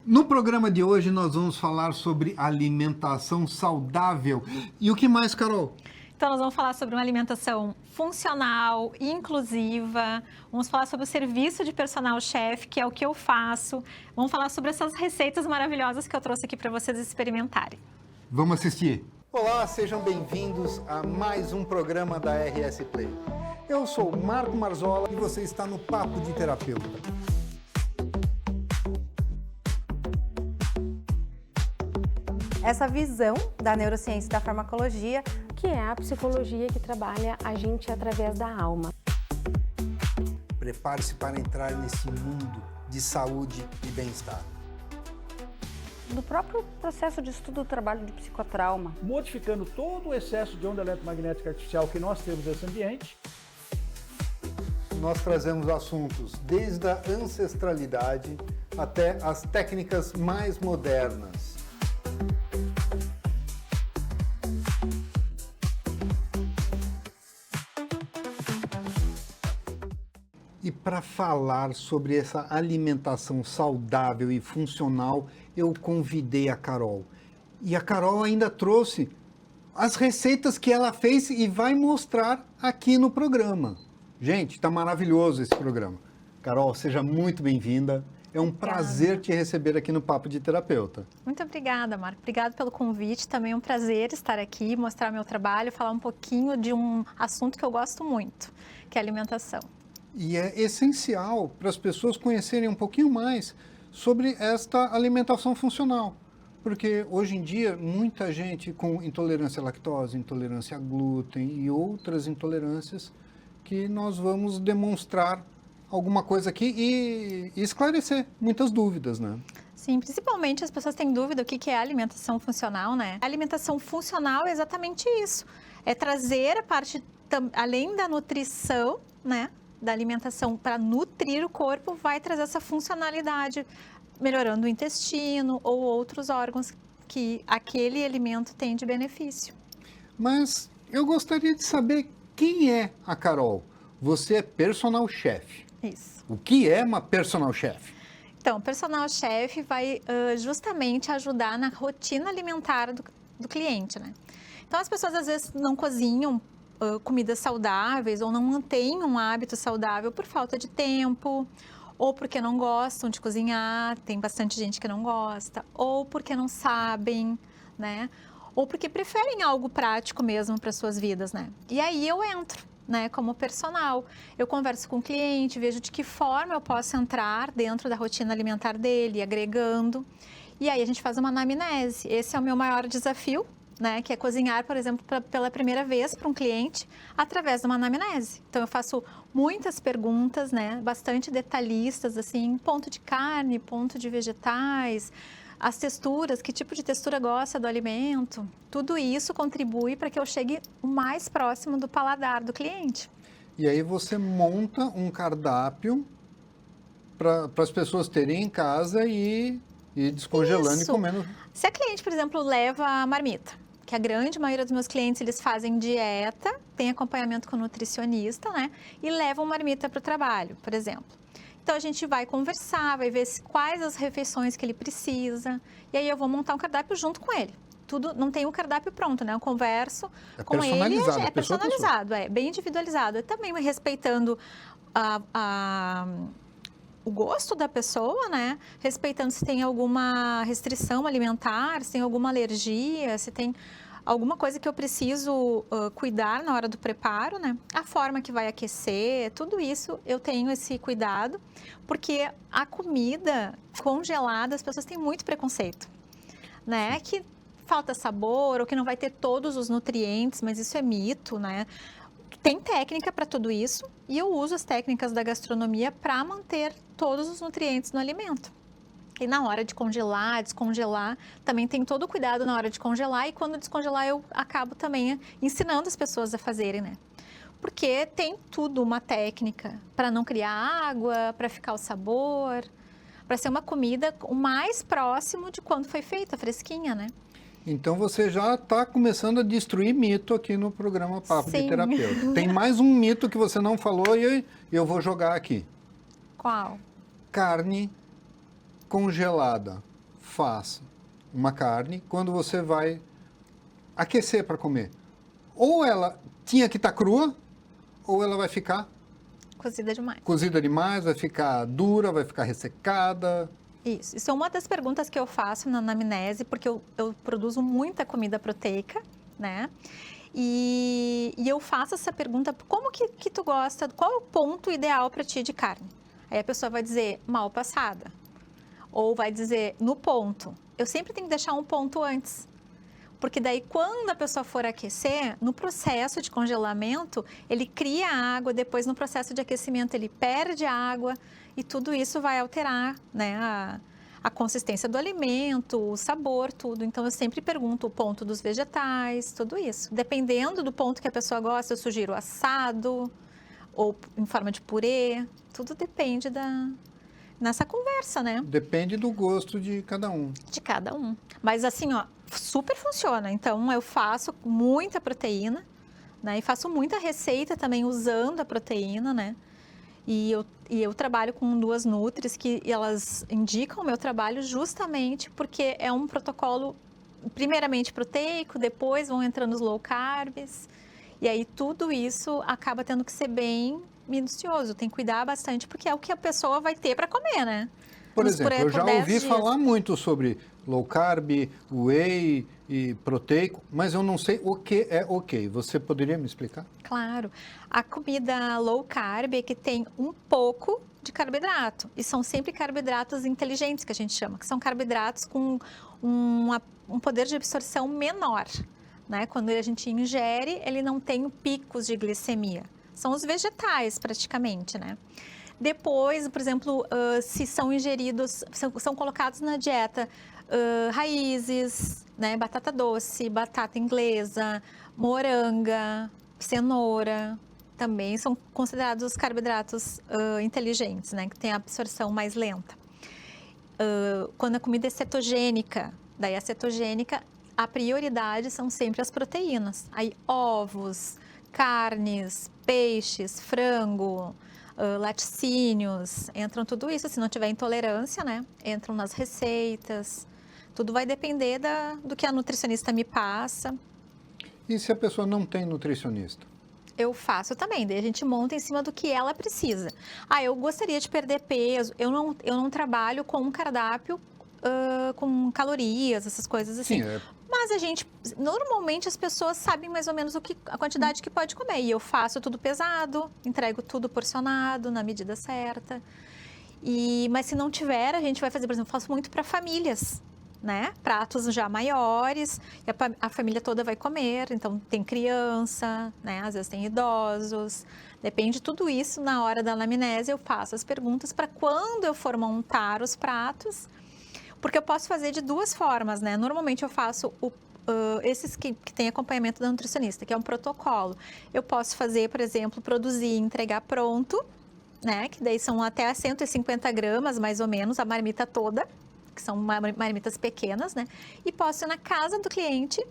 No programa de hoje nós vamos falar sobre alimentação saudável. E o que mais, Carol? Então nós vamos falar sobre uma alimentação funcional, inclusiva, vamos falar sobre o serviço de personal chef, que é o que eu faço. Vamos falar sobre essas receitas maravilhosas que eu trouxe aqui para vocês experimentarem. Vamos assistir. Olá, sejam bem-vindos a mais um programa da RS Play. Eu sou Marco Marzola e você está no Papo de Terapeuta. Essa visão da neurociência e da farmacologia, que é a psicologia que trabalha a gente através da alma. Prepare-se para entrar nesse mundo de saúde e bem-estar. do próprio processo de estudo do trabalho de psicotrauma. Modificando todo o excesso de onda eletromagnética artificial que nós temos nesse ambiente. Nós trazemos assuntos desde a ancestralidade até as técnicas mais modernas. E para falar sobre essa alimentação saudável e funcional, eu convidei a Carol. E a Carol ainda trouxe as receitas que ela fez e vai mostrar aqui no programa. Gente, está maravilhoso esse programa. Carol, seja muito bem-vinda. É um prazer te receber aqui no Papo de Terapeuta. Muito obrigada, Marco. Obrigada pelo convite. Também é um prazer estar aqui, mostrar meu trabalho, falar um pouquinho de um assunto que eu gosto muito, que é a alimentação. E é essencial para as pessoas conhecerem um pouquinho mais sobre esta alimentação funcional. Porque hoje em dia, muita gente com intolerância à lactose, intolerância a glúten e outras intolerâncias que nós vamos demonstrar alguma coisa aqui e esclarecer muitas dúvidas, né? Sim, principalmente as pessoas têm dúvida o que é alimentação funcional, né? A alimentação funcional é exatamente isso. É trazer a parte, além da nutrição, né? Da alimentação para nutrir o corpo, vai trazer essa funcionalidade, melhorando o intestino ou outros órgãos que aquele alimento tem de benefício. Mas eu gostaria de saber quem é a Carol. Você é personal chef. Isso. O que é uma personal chef? Então, o personal chef vai justamente ajudar na rotina alimentar do cliente, né? Então, as pessoas às vezes não cozinham comidas saudáveis ou não mantêm um hábito saudável por falta de tempo, ou porque não gostam de cozinhar, tem bastante gente que não gosta, ou porque não sabem, né? Ou porque preferem algo prático mesmo para suas vidas, né? E aí eu entro, né, como personal. Eu converso com o cliente, vejo de que forma eu posso entrar dentro da rotina alimentar dele, agregando. E aí a gente faz uma anamnese. Esse é o meu maior desafio, né, que é cozinhar, por exemplo, pela primeira vez para um cliente através de uma anamnese. Então, eu faço muitas perguntas, né, bastante detalhistas, assim, ponto de carne, ponto de vegetais, as texturas, que tipo de textura gosta do alimento. Tudo isso contribui para que eu chegue o mais próximo do paladar do cliente. E aí você monta um cardápio para as pessoas terem em casa e descongelando Isso. e comendo. Se a cliente, por exemplo, leva a marmita, que a grande maioria dos meus clientes, eles fazem dieta, tem acompanhamento com nutricionista, né? E levam marmita para o trabalho, por exemplo. Então, a gente vai conversar, vai ver quais as refeições que ele precisa. E aí, eu vou montar um cardápio junto com ele. Tudo, não tem um cardápio pronto, né? Eu converso com ele. É personalizado, é bem individualizado. É também respeitando o gosto da pessoa, né? Respeitando se tem alguma restrição alimentar, se tem alguma alergia, se tem alguma coisa que eu preciso cuidar na hora do preparo, né? A forma que vai aquecer, tudo isso eu tenho esse cuidado, porque a comida congelada, as pessoas têm muito preconceito, né? Que falta sabor ou que não vai ter todos os nutrientes, mas isso é mito, né? Tem técnica para tudo isso e eu uso as técnicas da gastronomia para manter todos os nutrientes no alimento. E na hora de congelar, descongelar, também tem todo o cuidado na hora de congelar e quando descongelar eu acabo também ensinando as pessoas a fazerem, né? Porque tem tudo uma técnica para não criar água, para ficar o sabor, para ser uma comida o mais próximo de quando foi feita, fresquinha, né? Então você já está começando a destruir mito aqui no programa Papo Sim. de Terapeuta. Tem mais um mito que você não falou e eu vou jogar aqui. Qual? Carne congelada faz uma carne quando você vai aquecer para comer? Ou ela tinha que estar crua, ou ela vai ficar Cozida demais. cozida demais, vai ficar dura, vai ficar ressecada. Isso é uma das perguntas que eu faço na anamnese, porque eu produzo muita comida proteica, né? E eu faço essa pergunta, como que tu gosta, qual é o ponto ideal para ti de carne? Aí a pessoa vai dizer, mal passada. Ou vai dizer, no ponto. Eu sempre tenho que deixar um ponto antes. Porque daí, quando a pessoa for aquecer, no processo de congelamento, ele cria água, depois no processo de aquecimento ele perde a água e tudo isso vai alterar, né, a consistência do alimento, o sabor, tudo. Então, eu sempre pergunto o ponto dos vegetais, tudo isso. Dependendo do ponto que a pessoa gosta, eu sugiro assado ou em forma de purê, tudo depende nessa conversa, né? Depende do gosto de cada um. De cada um. Mas assim, ó, super funciona. Então, eu faço muita proteína, né? E faço muita receita também usando a proteína, né? E eu trabalho com 2 nutris que elas indicam o meu trabalho justamente porque é um protocolo, primeiramente proteico, depois vão entrando os low carbs. E aí, tudo isso acaba tendo que ser bem minucioso. Tem que cuidar bastante porque é o que a pessoa vai ter para comer, né? Por Nos exemplo, por eu já 10 ouvi dias. falar muito sobre low carb, whey e proteico, mas eu não sei o que é ok. Você poderia me explicar? Claro. A comida low carb é que tem um pouco de carboidrato. E são sempre carboidratos inteligentes, que a gente chama, que são carboidratos com um poder de absorção menor, né? Quando a gente ingere, ele não tem picos de glicemia. São os vegetais, praticamente, né? Depois, por exemplo, se são ingeridos, são colocados na dieta raízes, né? Batata doce, batata inglesa, moranga, cenoura, também são considerados os carboidratos inteligentes, né? Que tem a absorção mais lenta. Quando a comida é cetogênica, daí a cetogênica, a prioridade são sempre as proteínas. Aí ovos, carnes, peixes, frango, laticínios, entram tudo isso. Se não tiver intolerância, né? Entram nas receitas. Tudo vai depender do que a nutricionista me passa. E se a pessoa não tem nutricionista? Eu faço também, daí a gente monta em cima do que ela precisa. Eu gostaria de perder peso, eu não trabalho com um cardápio com calorias, essas coisas assim. Sim, Mas normalmente as pessoas sabem mais ou menos a quantidade que pode comer. E eu faço tudo pesado, entrego tudo porcionado, na medida certa. Mas se não tiver, a gente vai fazer, por exemplo, eu faço muito para famílias, né? Pratos já maiores, e a família toda vai comer, então tem criança, né? Às vezes tem idosos, depende de tudo isso. Na hora da anamnese eu faço as perguntas para quando eu for montar os pratos, porque eu posso fazer de 2 formas, né? Normalmente eu faço esses que tem acompanhamento da nutricionista, que é um protocolo. Eu posso fazer, por exemplo, produzir e entregar pronto, né? Que daí são até 150 gramas, mais ou menos, a marmita toda, que são marmitas pequenas, né? E posso ir na casa do cliente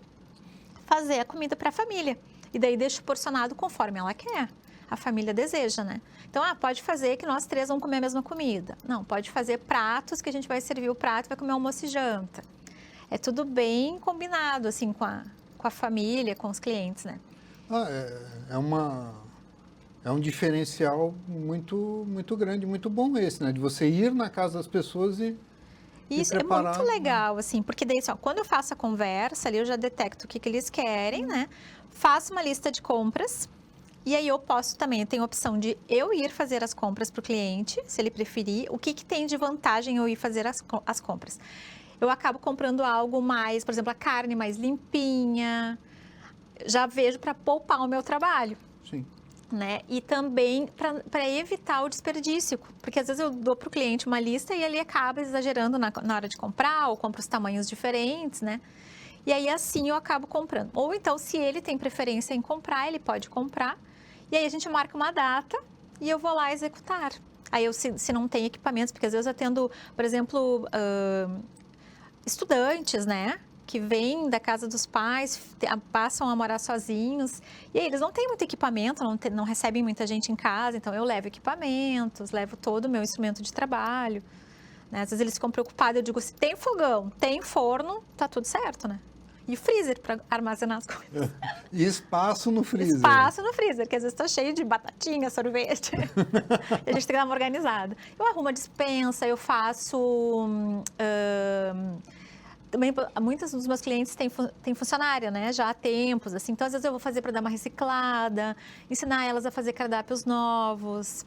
fazer a comida para a família. E daí deixo porcionado conforme ela quer. A família deseja, né? Então, pode fazer que nós 3 vamos comer a mesma comida. Não, pode fazer pratos que a gente vai servir o prato e vai comer almoço e janta. É tudo bem combinado, assim, com a família, com os clientes, né? É um diferencial muito, muito grande, muito bom esse, né? De você ir na casa das pessoas e Isso é muito legal, assim, porque daí, quando eu faço a conversa ali, eu já detecto o que eles querem, né? Faço uma lista de compras. E aí eu posso também, eu tenho a opção de eu ir fazer as compras para o cliente, se ele preferir. O que tem de vantagem eu ir fazer as compras? Eu acabo comprando algo mais, por exemplo, a carne mais limpinha. Já vejo para poupar o meu trabalho. Sim. Né? E também para evitar o desperdício, porque às vezes eu dou para o cliente uma lista e ele acaba exagerando na hora de comprar, ou compra os tamanhos diferentes, né? E aí assim eu acabo comprando. Ou então, se ele tem preferência em comprar, ele pode comprar. E aí a gente marca uma data e eu vou lá executar. Aí se não tem equipamentos, porque às vezes eu atendo, por exemplo, estudantes, né? Que vêm da casa dos pais, passam a morar sozinhos. E aí eles não têm muito equipamento, não recebem muita gente em casa. Então eu levo equipamentos, levo todo o meu instrumento de trabalho. né? Às vezes eles ficam preocupados, eu digo, se tem fogão, tem forno, tá tudo certo, né? E freezer para armazenar as coisas. E espaço no freezer. Espaço no freezer, que às vezes está cheio de batatinha, sorvete. E a gente tem que dar uma organizada. Eu arrumo a despensa, eu faço... também, muitos dos meus clientes têm funcionária, né? Já há tempos, assim. Então, às vezes eu vou fazer para dar uma reciclada, ensinar elas a fazer cardápios novos,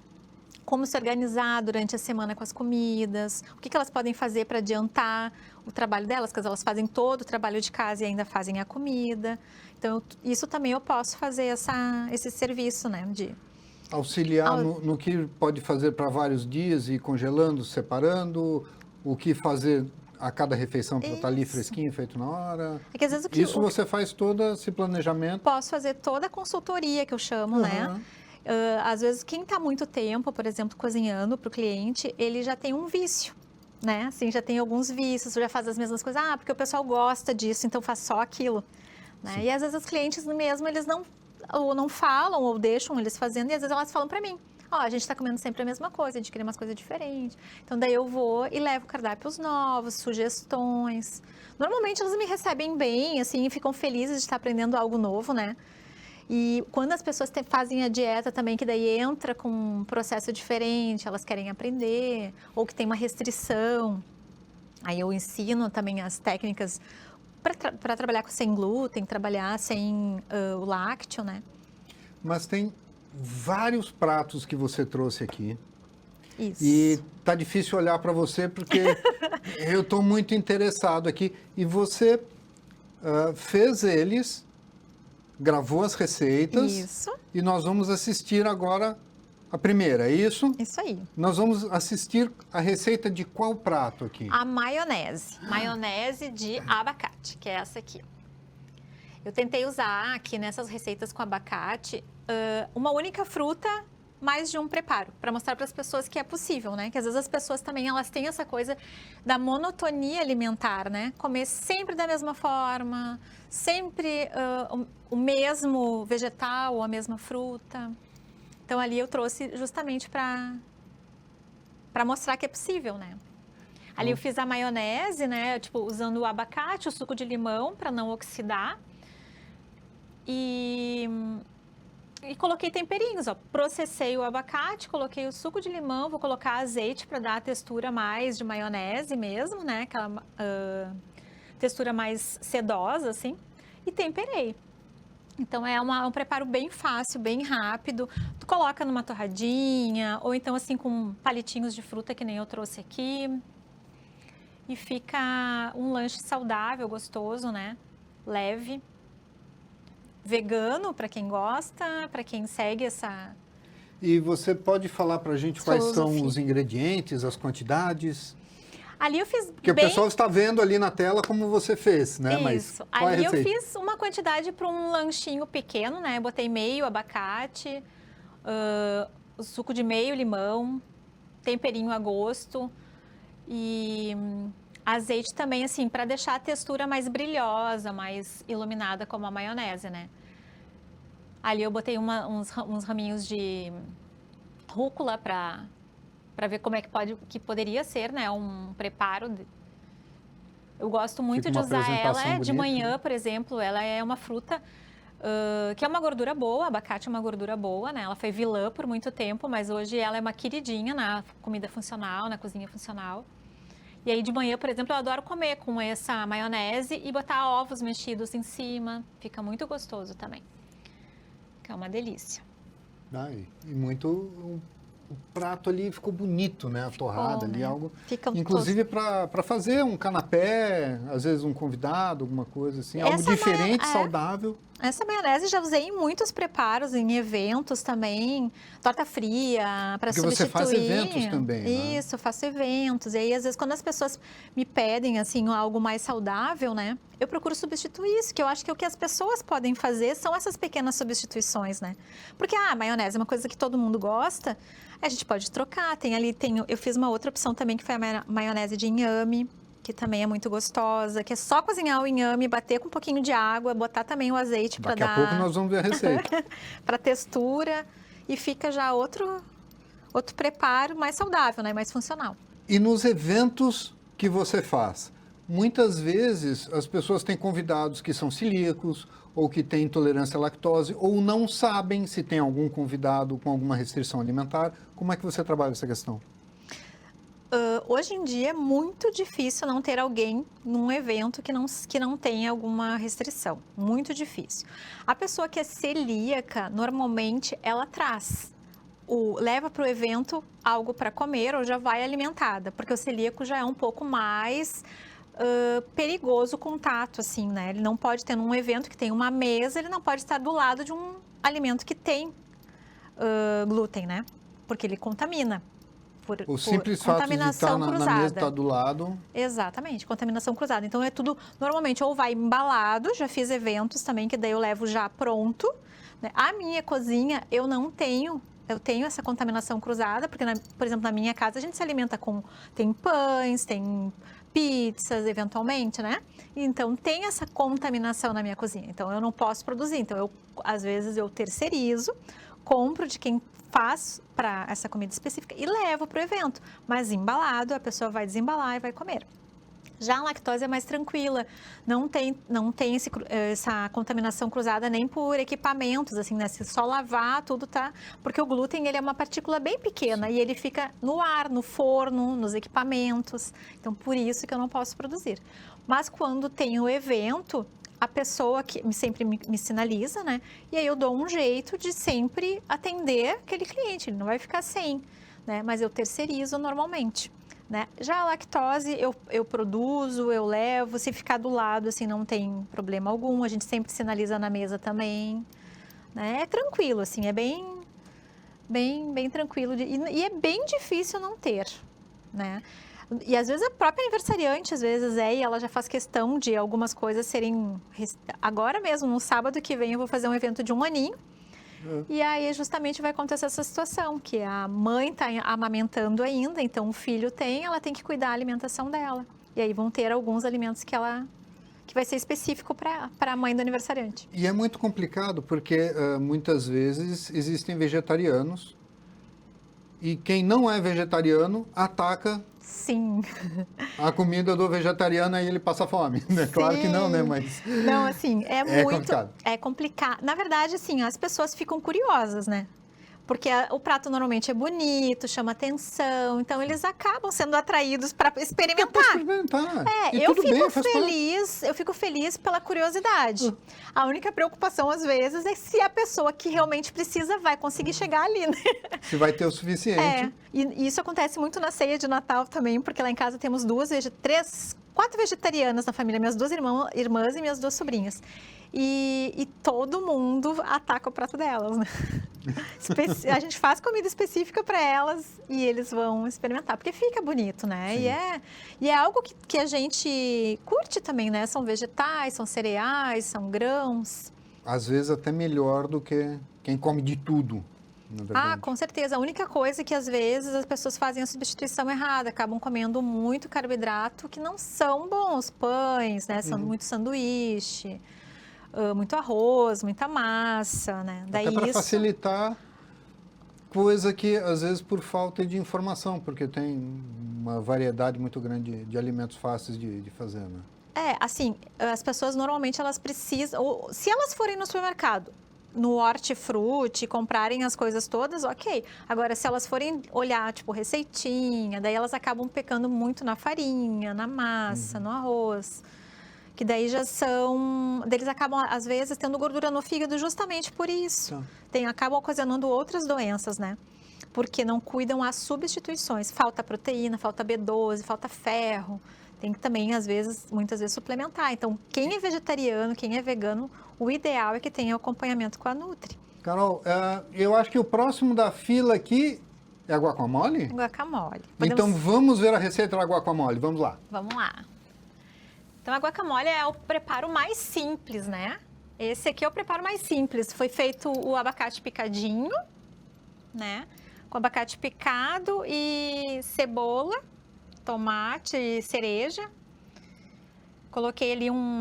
como se organizar durante a semana com as comidas, o que elas podem fazer para adiantar o trabalho delas, porque elas fazem todo o trabalho de casa e ainda fazem a comida. Então, isso também eu posso fazer esse serviço, né? De auxiliar no que pode fazer para vários dias, ir congelando, separando, o que fazer a cada refeição para estar ali fresquinho, feito na hora. É que às vezes você faz todo esse planejamento? Posso fazer toda a consultoria que eu chamo, né? Às vezes, quem está muito tempo, por exemplo, cozinhando para o cliente, ele já tem um vício, né? Assim, já tem alguns vícios, já faz as mesmas coisas. Ah, porque o pessoal gosta disso, então faz só aquilo. Né? E às vezes os clientes mesmo, eles não falam ou deixam eles fazendo, e às vezes elas falam para mim. Ó, a gente está comendo sempre a mesma coisa, a gente queria umas coisas diferentes. Então, daí eu vou e levo cardápios novos, sugestões. Normalmente, elas me recebem bem, assim, ficam felizes de estar aprendendo algo novo, né? E quando as pessoas fazem a dieta também, que daí entra com um processo diferente, elas querem aprender, ou que tem uma restrição, aí eu ensino também as técnicas para trabalhar sem glúten, trabalhar sem o lácteo, né? Mas tem vários pratos que você trouxe aqui. Isso. E tá difícil olhar para você porque eu estou muito interessado aqui. E você fez eles, gravou as receitas. Isso. E nós vamos assistir agora a primeira, é isso? Isso aí. Nós vamos assistir a receita de qual prato aqui? A maionese. Maionese de abacate, que é essa aqui. Eu tentei usar aqui nessas receitas com abacate uma única fruta, mais de um preparo, para mostrar para as pessoas que é possível, né? Que às vezes as pessoas também, elas têm essa coisa da monotonia alimentar, né? Comer sempre da mesma forma, sempre o mesmo vegetal, a mesma fruta. Então, ali eu trouxe justamente para mostrar que é possível, né? Ali eu fiz a maionese, né? Tipo, usando o abacate, o suco de limão para não oxidar. E coloquei temperinhos, ó. Processei o abacate, coloquei o suco de limão, vou colocar azeite para dar a textura mais de maionese mesmo, né? Aquela textura mais sedosa, assim. E temperei. Então, é um preparo bem fácil, bem rápido. Tu coloca numa torradinha, ou então assim com palitinhos de fruta, que nem eu trouxe aqui. E fica um lanche saudável, gostoso, né? Leve. Vegano, para quem gosta, para quem segue essa... E você pode falar para a gente quais são os ingredientes, as quantidades? Ali eu fiz Porque o pessoal está vendo ali na tela como você fez, né? Isso. Mas qual ali é a receita? eu fiz uma quantidade para um lanchinho pequeno, né? Eu botei meio abacate, o suco de meio limão, temperinho a gosto e azeite também, assim, para deixar a textura mais brilhosa, mais iluminada, como a maionese, né? Ali eu botei uns raminhos de rúcula para ver como é que poderia ser, né? Um preparo. Eu gosto muito de usar ela de manhã, por exemplo. Ela é uma fruta que é uma gordura boa, abacate é uma gordura boa, né? Ela foi vilã por muito tempo, mas hoje ela é uma queridinha na comida funcional, na cozinha funcional. E aí de manhã, por exemplo, eu adoro comer com essa maionese e botar ovos mexidos em cima. Fica muito gostoso também. Fica uma delícia. E muito... O prato ali ficou bonito, né? A torrada ali, né? algo... Fica inclusive para fazer um canapé, às vezes um convidado, alguma coisa assim. Algo diferente, saudável. Essa maionese já usei em muitos preparos, em eventos também. Torta fria, para substituir. Porque você faz eventos também, né? Isso, eu faço eventos. E aí, às vezes, quando as pessoas me pedem, assim, algo mais saudável, né? Eu procuro substituir isso, que eu acho que o que as pessoas podem fazer são essas pequenas substituições, né? Porque, a maionese é uma coisa que todo mundo gosta, a gente pode trocar. Eu fiz uma outra opção também, que foi a maionese de inhame, que também é muito gostosa, que é só cozinhar o inhame, bater com um pouquinho de água, botar também o azeite para dar... Daqui a pouco nós vamos ver a receita. para textura, e fica já outro preparo mais saudável, né? Mais funcional. E nos eventos que você faz, muitas vezes as pessoas têm convidados que são celíacos ou que têm intolerância à lactose ou não sabem se tem algum convidado com alguma restrição alimentar. Como é que você trabalha essa questão? Hoje em dia é muito difícil não ter alguém num evento que não tenha alguma restrição. Muito difícil. A pessoa que é celíaca, normalmente ela leva para o evento algo para comer ou já vai alimentada, porque o celíaco já é um pouco mais perigoso o contato, assim, né? Ele não pode ter num evento que tem uma mesa, ele não pode estar do lado de um alimento que tem glúten, né? Porque ele contamina. O simples fato de estar na mesa, estar do lado. Exatamente, contaminação cruzada. Então é tudo, normalmente, ou vai embalado, já fiz eventos também, que daí eu levo já pronto, né? A minha cozinha, eu tenho essa contaminação cruzada, porque, por exemplo, na minha casa a gente se alimenta tem pães, tem pizzas, eventualmente, né? Então tem essa contaminação na minha cozinha. Então eu não posso produzir. Então às vezes eu terceirizo, compro de quem faz para essa comida específica e levo para o evento. Mas embalado, a pessoa vai desembalar e vai comer. Já a lactose é mais tranquila, não tem essa contaminação cruzada nem por equipamentos, assim, né? Se só lavar, tudo tá... Porque o glúten, ele é uma partícula bem pequena e ele fica no ar, no forno, nos equipamentos. Então, por isso que eu não posso produzir. Mas quando tem o evento, a pessoa que sempre me sinaliza, né? E aí eu dou um jeito de sempre atender aquele cliente, ele não vai ficar sem, né? Mas eu terceirizo normalmente. Né? Já a lactose, eu produzo, eu levo, se ficar do lado, assim, não tem problema algum, a gente sempre sinaliza na mesa também, né? É tranquilo, assim, é bem tranquilo, e é bem difícil não ter, né? E às vezes a própria aniversariante, às vezes e ela já faz questão de algumas coisas serem... Agora mesmo, no sábado que vem, eu vou fazer um evento de 1 aninho, e aí justamente vai acontecer essa situação, que a mãe está amamentando ainda, então o filho ela tem que cuidar da alimentação dela. E aí vão ter alguns alimentos que vai ser específico para a mãe do aniversariante. E é muito complicado porque muitas vezes existem vegetarianos e quem não é vegetariano ataca Sim. a comida do vegetariano e ele passa fome, né? Claro que não, né? Mas não, assim, é muito complicado. É complicado. Na verdade, assim, as pessoas ficam curiosas, né? Porque o prato normalmente é bonito, chama atenção, então eles acabam sendo atraídos para experimentar. Eu fico feliz pela curiosidade. A única preocupação, às vezes, é se a pessoa que realmente precisa vai conseguir chegar ali, né? Se vai ter o suficiente. E isso acontece muito na ceia de Natal também, porque lá em casa temos 4 vegetarianas na família, minhas 2 irmãs e minhas 2 sobrinhas. E todo mundo ataca o prato delas, né? A gente faz comida específica para elas e eles vão experimentar, porque fica bonito, né? E é algo que a gente curte também, né? São vegetais, são cereais, são grãos. Às vezes até melhor do que quem come de tudo, na verdade. Com certeza. A única coisa é que às vezes as pessoas fazem a substituição errada, acabam comendo muito carboidrato que não são bons, pães, né? São muito sanduíche. Muito arroz, muita massa, né? Daí até para facilitar, coisa que às vezes por falta de informação, porque tem uma variedade muito grande de alimentos fáceis de fazer, né? Assim, as pessoas normalmente elas precisam, se elas forem no supermercado, no hortifruti, comprarem as coisas todas, ok. Agora, se elas forem olhar, tipo, receitinha, daí elas acabam pecando muito na farinha, na massa, no arroz. Que daí já eles acabam, às vezes, tendo gordura no fígado justamente por isso. Acabam ocasionando outras doenças, né? Porque não cuidam as substituições. Falta proteína, falta B12, falta ferro. Tem que também, muitas vezes, suplementar. Então, quem é vegetariano, quem é vegano, o ideal é que tenha acompanhamento com a Nutri. Carol, eu acho que o próximo da fila aqui é a guacamole? Guacamole. Então, vamos ver a receita da guacamole. Vamos lá. Vamos lá. Então, a guacamole é o preparo mais simples, né? Esse aqui é o preparo mais simples. Foi feito o abacate picadinho, né? Com abacate picado e cebola, tomate e cereja. Coloquei ali um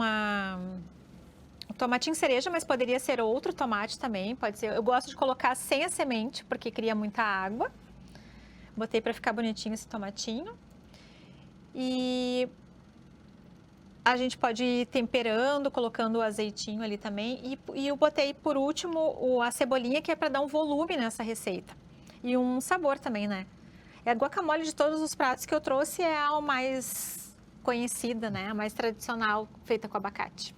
tomatinho cereja, mas poderia ser outro tomate também, pode ser. Eu gosto de colocar sem a semente, porque cria muita água. Botei para ficar bonitinho esse tomatinho. E a gente pode ir temperando, colocando o azeitinho ali também. E eu botei por último a cebolinha, que é para dar um volume nessa receita. E um sabor também, né? A guacamole de todos os pratos que eu trouxe é a mais conhecida, né? A mais tradicional, feita com abacate.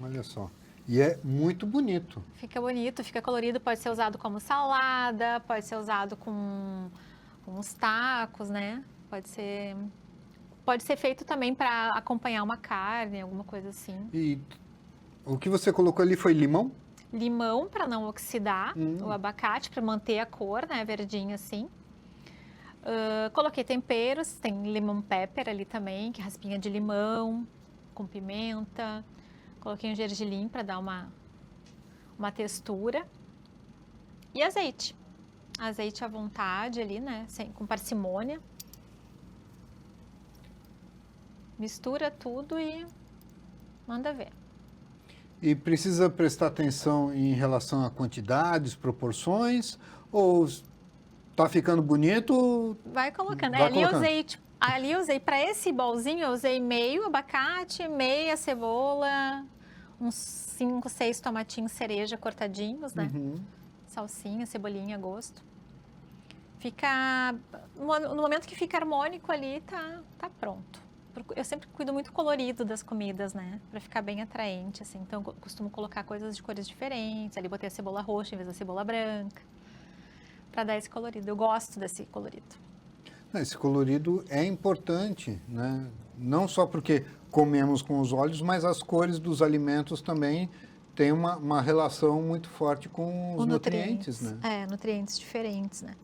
Olha só. E é muito bonito. Fica bonito, fica colorido, pode ser usado como salada, pode ser usado com uns tacos, né? Pode ser feito também para acompanhar uma carne, alguma coisa assim. E o que você colocou ali foi limão? Limão para não oxidar o abacate, para manter a cor, né? Verdinho assim. Coloquei temperos, tem lemon pepper ali também, que é raspinha de limão, com pimenta. Coloquei um gergelim para dar uma textura. E azeite. Azeite à vontade ali, né? Com parcimônia. Mistura tudo e manda ver. E precisa prestar atenção em relação a quantidades, proporções, ou tá ficando bonito? Vai colocando. Vai colocando. Ali eu usei para esse bolzinho, eu usei meio abacate, meia cebola, uns 5, 6 tomatinhos cereja cortadinhos, né? Salsinha, cebolinha a gosto. No momento que fica harmônico ali, tá pronto. Eu sempre cuido muito colorido das comidas, né? Para ficar bem atraente, assim. Então, eu costumo colocar coisas de cores diferentes. Ali botei a cebola roxa em vez da cebola branca. Para dar esse colorido. Eu gosto desse colorido. Esse colorido é importante, né? Não só porque comemos com os olhos, mas as cores dos alimentos também têm uma relação muito forte com os nutrientes, né? Nutrientes diferentes, né?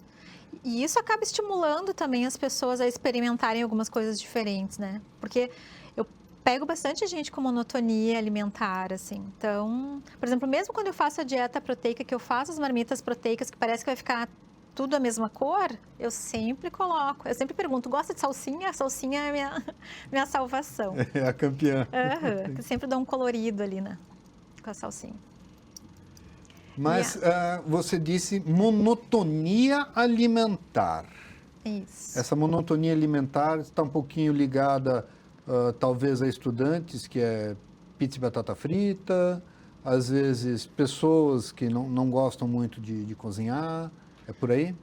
E isso acaba estimulando também as pessoas a experimentarem algumas coisas diferentes, né? Porque eu pego bastante gente com monotonia alimentar, assim. Então, por exemplo, mesmo quando eu faço a dieta proteica, que eu faço as marmitas proteicas, que parece que vai ficar tudo a mesma cor, eu sempre pergunto, gosta de salsinha? A salsinha é minha salvação. É a campeã. Eu sempre dou um colorido ali, né? Com a salsinha. Mas você disse monotonia alimentar. Isso. Essa monotonia alimentar está um pouquinho ligada, talvez, a estudantes, que é pizza e batata frita, às vezes pessoas que não gostam muito de cozinhar, é por aí?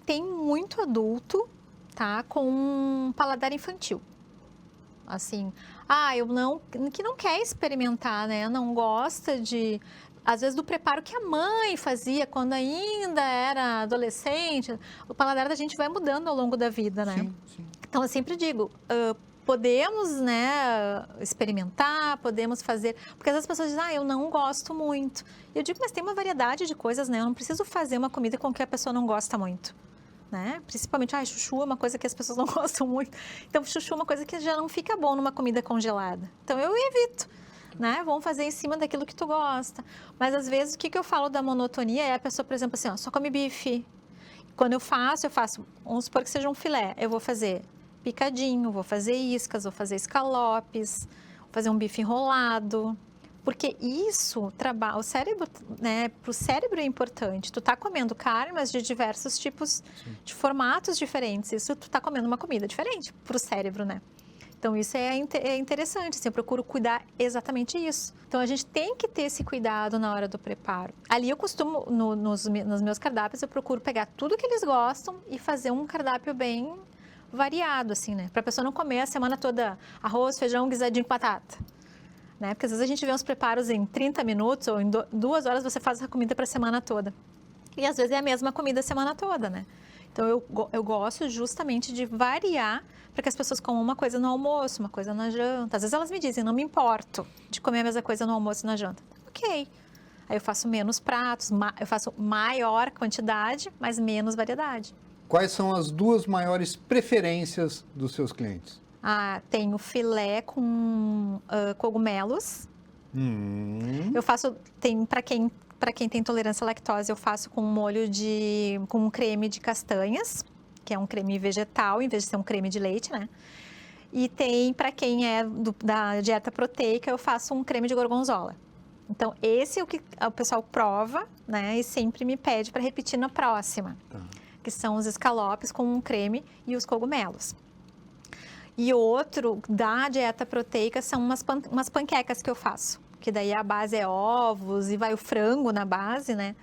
Tem muito adulto, tá, com um paladar infantil. Assim, que não quer experimentar, né? Não gosta às vezes, do preparo que a mãe fazia quando ainda era adolescente. O paladar da gente vai mudando ao longo da vida, né? Sim. Então, eu sempre digo, podemos, né, experimentar, podemos fazer... Porque às vezes as pessoas dizem, eu não gosto muito. E eu digo, mas tem uma variedade de coisas, né? Eu não preciso fazer uma comida com que a pessoa não gosta muito. Né? Principalmente, chuchu é uma coisa que as pessoas não gostam muito. Então, chuchu é uma coisa que já não fica bom numa comida congelada. Então, eu evito. Né? Vamos fazer em cima daquilo que tu gosta. Mas, às vezes, o que eu falo da monotonia é a pessoa, por exemplo, assim, só come bife. Quando eu faço, vamos supor que seja um filé. Eu vou fazer picadinho, vou fazer iscas, vou fazer escalopes, vou fazer um bife enrolado. Porque isso, o cérebro, né? Para o cérebro é importante. Tu tá comendo carne, mas de diversos tipos, de formatos diferentes. Isso, tu tá comendo uma comida diferente para o cérebro, né? Então, isso é interessante, assim, eu procuro cuidar exatamente isso. Então, a gente tem que ter esse cuidado na hora do preparo. Ali, eu costumo, nos meus cardápios, eu procuro pegar tudo que eles gostam e fazer um cardápio bem variado, assim, né? Para a pessoa não comer a semana toda arroz, feijão, guisadinho com batata. Né? Porque, às vezes, a gente vê uns preparos em 30 minutos ou em 2 horas você faz a comida para a semana toda. E, às vezes, é a mesma comida a semana toda, né? Então, eu gosto justamente de variar para que as pessoas comam uma coisa no almoço, uma coisa na janta. Às vezes elas me dizem, não me importo de comer a mesma coisa no almoço e na janta. Ok. Aí eu faço menos pratos, eu faço maior quantidade, mas menos variedade. Quais são as 2 maiores preferências dos seus clientes? Tenho filé com cogumelos. Eu faço, para quem tem intolerância à lactose, eu faço com com um creme de castanhas, que é um creme vegetal, em vez de ser um creme de leite, né? E tem, para quem é da dieta proteica, eu faço um creme de gorgonzola. Então, esse é o que o pessoal prova, né? E sempre me pede para repetir na próxima. Tá. Que são os escalopes com um creme e os cogumelos. E outro da dieta proteica são umas panquecas que eu faço, que daí a base é ovos e vai o frango na base, né?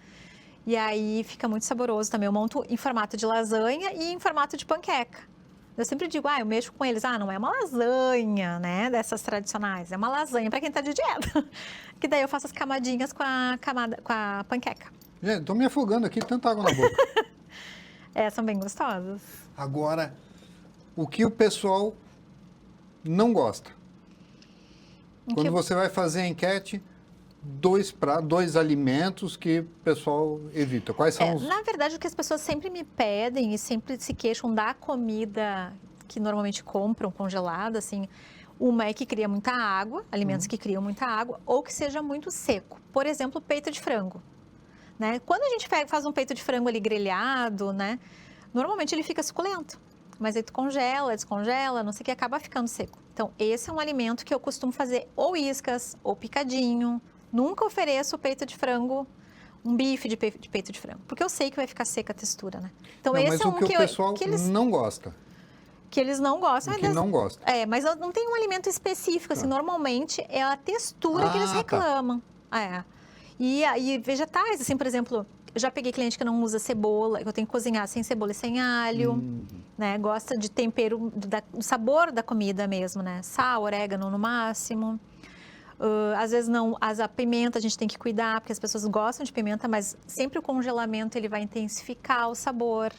E aí fica muito saboroso também. Eu monto em formato de lasanha e em formato de panqueca. Eu sempre digo, eu mexo com eles. Não é uma lasanha, né, dessas tradicionais. É uma lasanha para quem tá de dieta. Que daí eu faço as camadinhas com a panqueca. Gente, tô me afogando aqui, tanta água na boca. São bem gostosas. Agora, o que o pessoal não gosta? Quando você vai fazer a enquete, dois alimentos que o pessoal evita. Quais são os... Na verdade, o que as pessoas sempre me pedem e sempre se queixam da comida que normalmente compram congelada, assim, uma é que cria muita água, alimentos que criam muita água, ou que seja muito seco. Por exemplo, peito de frango. Né? Quando a gente faz um peito de frango ali grelhado, né? Normalmente ele fica suculento. Mas aí tu congela, descongela, não sei o que, acaba ficando seco. Então, esse é um alimento que eu costumo fazer ou iscas, ou picadinho. Nunca ofereço peito de frango, um bife de peito de frango, porque eu sei que vai ficar seca a textura, né? Então, não, esse mas é um que o pessoal não gosta. Que eles não gostam. Que não gosta. Mas não tem um alimento específico, assim, normalmente é a textura que eles reclamam. E vegetais, assim, por exemplo, eu já peguei cliente que não usa cebola, eu tenho que cozinhar sem cebola e sem alho, né? Gosta de tempero, do sabor da comida mesmo, né? Sal, orégano no máximo. Às vezes não, a pimenta a gente tem que cuidar, porque as pessoas gostam de pimenta, mas sempre o congelamento ele vai intensificar o sabor.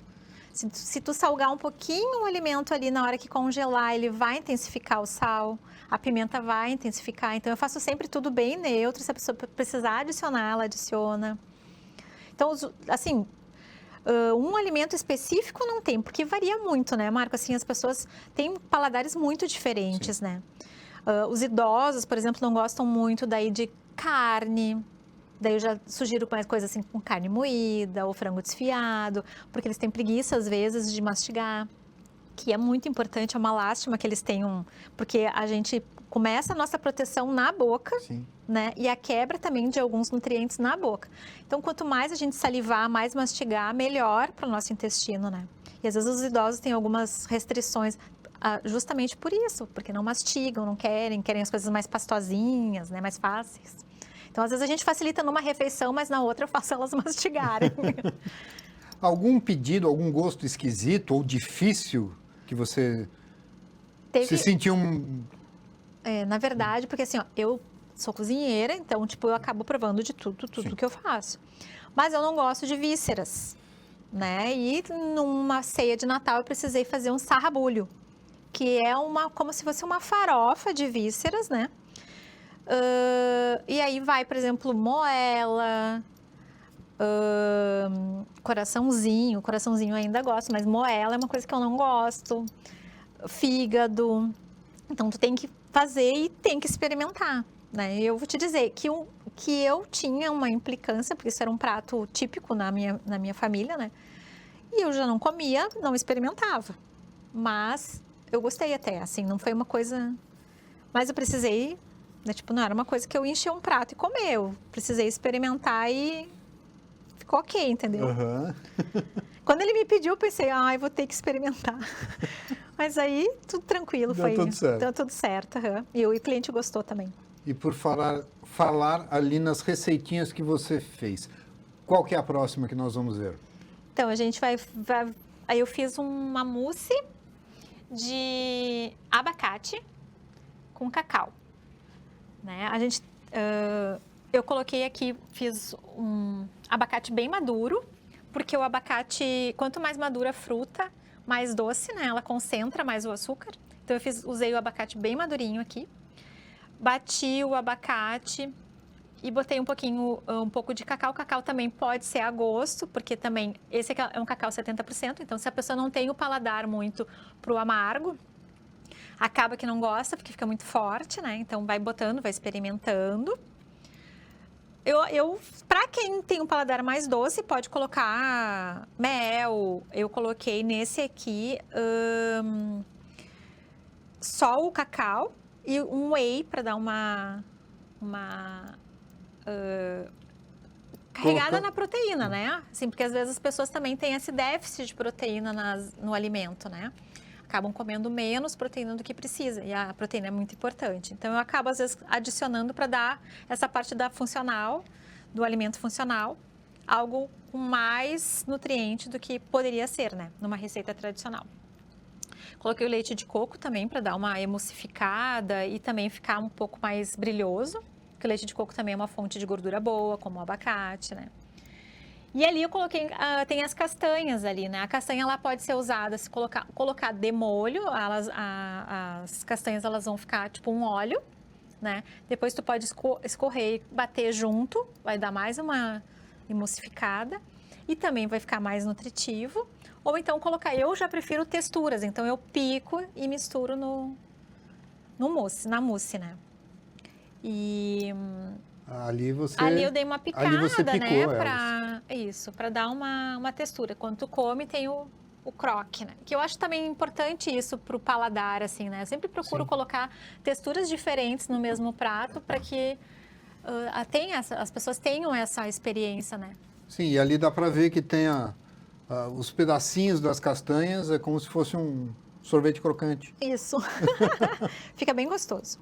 Se tu salgar um pouquinho o alimento ali na hora que congelar, ele vai intensificar o sal, a pimenta vai intensificar. Então, eu faço sempre tudo bem neutro, se a pessoa precisar adicionar, ela adiciona. Então, assim, um alimento específico não tem, porque varia muito, né, Marco? Assim, as pessoas têm paladares muito diferentes, Sim. né? Os idosos, por exemplo, não gostam muito daí de carne. Daí eu já sugiro mais coisas assim com carne moída ou frango desfiado, porque eles têm preguiça às vezes de mastigar, que é muito importante, é uma lástima que eles tenham, porque a gente começa a nossa proteção na boca, Sim. né? E a quebra também de alguns nutrientes na boca. Então, quanto mais a gente salivar, mais mastigar, melhor para o nosso intestino, né? E às vezes os idosos têm algumas restrições justamente por isso, porque não mastigam, não querem as coisas mais pastosinhas, né? Mais fáceis. Então, às vezes a gente facilita numa refeição, mas na outra eu faço elas mastigarem. Algum pedido, algum gosto esquisito ou difícil que você se sentiu na verdade, porque assim, eu sou cozinheira, então, tipo, eu acabo provando de tudo Sim. que eu faço. Mas eu não gosto de vísceras, né? E numa ceia de Natal eu precisei fazer um sarrabulho, que é como se fosse uma farofa de vísceras, né? E aí vai, por exemplo, moela, coraçãozinho eu ainda gosto, mas moela é uma coisa que eu não gosto, fígado. Então, tu tem que fazer e tem que experimentar, né? Eu vou te dizer que eu tinha uma implicância, porque isso era um prato típico na minha família, né? E eu já não comia, não experimentava. Mas eu gostei até, assim, não foi uma coisa... Mas eu precisei... Né? Tipo, não era uma coisa que eu enchi um prato e comer. Eu precisei experimentar e ficou ok, entendeu? Uhum. Quando ele me pediu, eu pensei, vou ter que experimentar. Mas aí, tudo tranquilo. Deu tudo certo. Deu tudo certo. E o cliente gostou também. E por falar ali nas receitinhas que você fez, qual que é a próxima que nós vamos ver? Então, a gente vai... Aí eu fiz uma mousse de abacate com cacau. Né? Eu coloquei aqui, fiz um abacate bem maduro, porque o abacate, quanto mais madura a fruta, mais doce, né? Ela concentra mais o açúcar. Então, usei o abacate bem madurinho aqui. Bati o abacate e botei um pouco de cacau. O cacau também pode ser a gosto, porque também, esse é um cacau 70%. Então, se a pessoa não tem o paladar muito pro amargo, acaba que não gosta, porque fica muito forte, né? Então, vai botando, vai experimentando. Para quem tem um paladar mais doce, pode colocar mel. Eu coloquei nesse aqui só o cacau e um whey para dar uma carregada na proteína, né? Assim, porque às vezes as pessoas também têm esse déficit de proteína no alimento, né? acabam comendo menos proteína do que precisa, e a proteína é muito importante. Então, eu acabo, às vezes, adicionando para dar essa parte da funcional, do alimento funcional, algo com mais nutriente do que poderia ser, né, numa receita tradicional. Coloquei o leite de coco também para dar uma emulsificada e também ficar um pouco mais brilhoso, porque o leite de coco também é uma fonte de gordura boa, como o abacate, né. E ali eu coloquei, tem as castanhas ali, né? A castanha ela pode ser usada, se colocar de molho, as castanhas elas vão ficar tipo um óleo, né? Depois tu pode escorrer e bater junto, vai dar mais uma emulsificada e também vai ficar mais nutritivo. Ou então colocar, eu já prefiro texturas, então eu pico e misturo na mousse, né? E Ali eu dei uma picada, ali você picou né, para dar uma textura. Quando tu come, tem o croque, né? Que eu acho também importante isso pro paladar, assim, né? Eu sempre procuro colocar texturas diferentes no mesmo prato para que as pessoas tenham essa experiência, né? Sim, e ali dá para ver que tem os pedacinhos das castanhas, é como se fosse um sorvete crocante. Isso. Fica bem gostoso.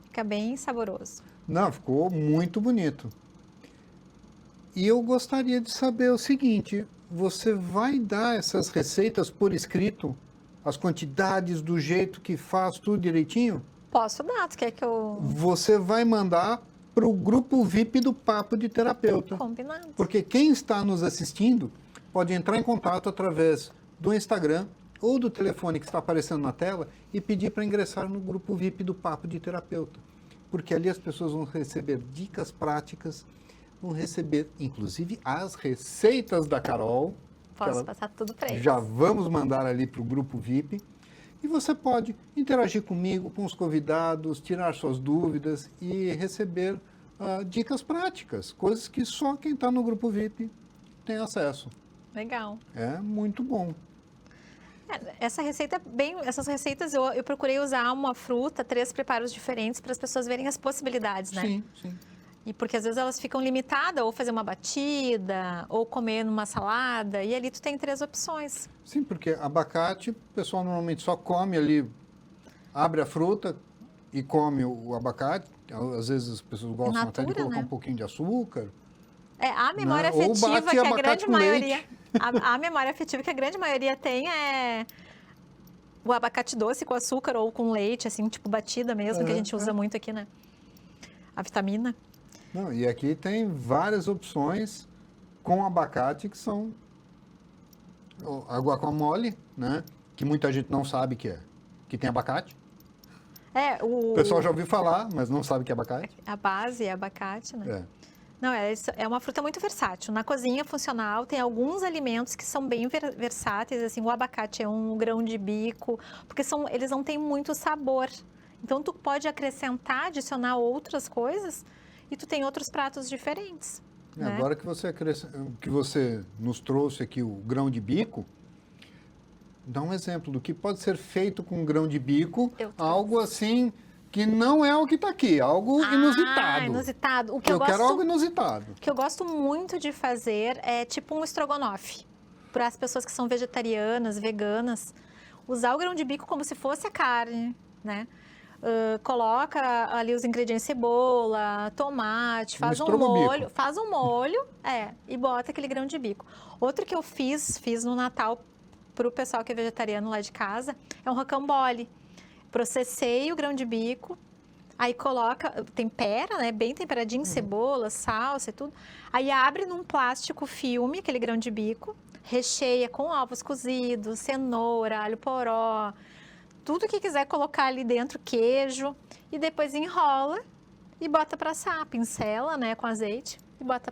Fica bem saboroso. Não, ficou muito bonito. E eu gostaria de saber o seguinte, você vai dar essas receitas por escrito? As quantidades, do jeito que faz, tudo direitinho? Posso dar, tu quer que eu... Você vai mandar para o grupo VIP do Papo de Terapeuta. Combinado. Porque quem está nos assistindo pode entrar em contato através do Instagram ou do telefone que está aparecendo na tela e pedir para ingressar no grupo VIP do Papo de Terapeuta. Porque ali as pessoas vão receber dicas práticas, vão receber, inclusive, as receitas da Carol. Posso passar tudo para eles. Já vamos mandar ali para o grupo VIP. E você pode interagir comigo, com os convidados, tirar suas dúvidas e receber dicas práticas, coisas que só quem está no grupo VIP tem acesso. Legal. É muito bom. Essas receitas eu procurei usar uma fruta, 3 preparos diferentes para as pessoas verem as possibilidades, né? Sim, sim. E porque às vezes elas ficam limitadas, ou fazer uma batida, ou comer numa salada, e ali tu tem 3 opções. Sim, porque abacate, o pessoal normalmente só come ali, abre a fruta e come o abacate. Às vezes as pessoas gostam até de colocar um pouquinho de açúcar. A memória Ou afetiva bate que a abacate grande com maioria... leite. A memória afetiva que a grande maioria tem é o abacate doce com açúcar ou com leite, assim, tipo batida mesmo, que a gente usa muito aqui, né? A vitamina. Não, e aqui tem várias opções com abacate que são a guacamole, né? Que muita gente não sabe que tem abacate. O pessoal já ouviu falar, mas não sabe que é abacate. A base é abacate, né? Não, é uma fruta muito versátil. Na cozinha funcional tem alguns alimentos que são bem versáteis, assim, o abacate é um grão de bico, porque eles não têm muito sabor. Então, tu pode acrescentar, adicionar outras coisas e tu tem outros pratos diferentes. Né? Agora que você nos trouxe aqui o grão de bico, dá um exemplo do que pode ser feito com grão de bico, algo assim... que não é o que está aqui, algo inusitado. Inusitado. Eu quero algo inusitado. O que eu gosto muito de fazer é tipo um estrogonofe. Para as pessoas que são vegetarianas, veganas, usar o grão de bico como se fosse a carne, né? Coloca ali os ingredientes, cebola, tomate, faz um molho, e bota aquele grão de bico. Outro que eu fiz no Natal para o pessoal que é vegetariano lá de casa, é um rocambole. Processei o grão de bico, aí tempera, né, bem temperadinho, cebola, salsa e tudo. Aí abre num plástico filme, aquele grão de bico, recheia com ovos cozidos, cenoura, alho poró, tudo que quiser colocar ali dentro, queijo, e depois enrola e bota para assar, pincela, né, com azeite e bota